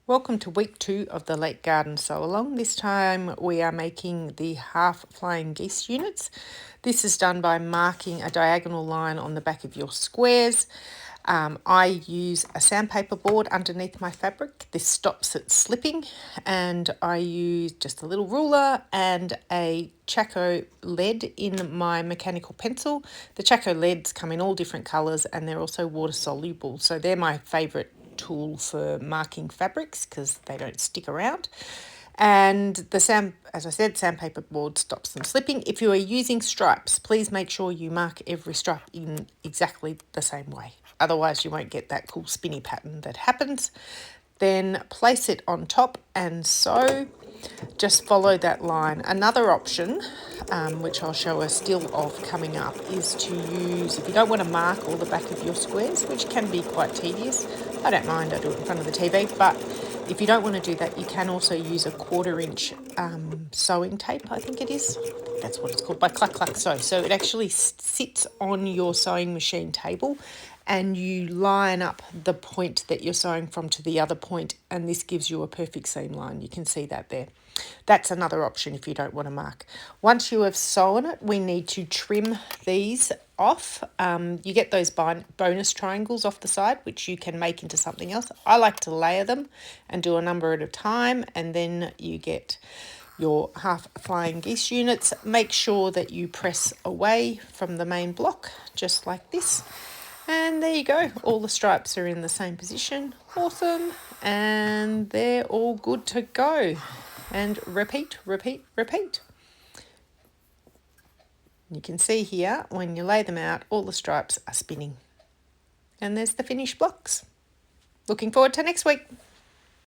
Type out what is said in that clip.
Welcome to week 2 of the Lake Garden Sew Along. This time we are making the Half Flying Geese Units. This is done by marking a diagonal line on the back of your squares. I use a sandpaper board underneath my fabric. This stops it slipping, and I use just a little ruler and a Chaco lead in my mechanical pencil. The Chaco leads come in all different colours and they're also water soluble, so they're my favourite tool for marking fabrics because they don't stick around. And as I said, sandpaper board stops them slipping. If you are using stripes, please make sure you mark every stripe in exactly the same way. Otherwise you won't get that cool spinny pattern that happens. Then place it on top and sew. Just follow that line. Another option, which I'll show a still of coming up, is to use, if you don't want to mark all the back of your squares, which can be quite tedious, I don't mind, I do it in front of the TV, but if you don't want to do that, you can also use a 1/4 inch sewing tape, I think it is. That's what it's called, by Cluck Cluck Sew. So it actually sits on your sewing machine table and you line up the point that you're sewing from to the other point, and this gives you a perfect seam line. You can see that there. That's another option if you don't want to mark. Once you have sewn it, we need to trim these off. You get those bonus triangles off the side, which you can make into something else. I like to layer them and do a number at a time, and then you get your Half Flying Geese units. Make sure that you press away from the main block, just like this. And there you go, all the stripes are in the same position. Awesome, and they're all good to go. And repeat, repeat, repeat. You can see here, when you lay them out, all the stripes are spinning. And there's the finished blocks. Looking forward to next week.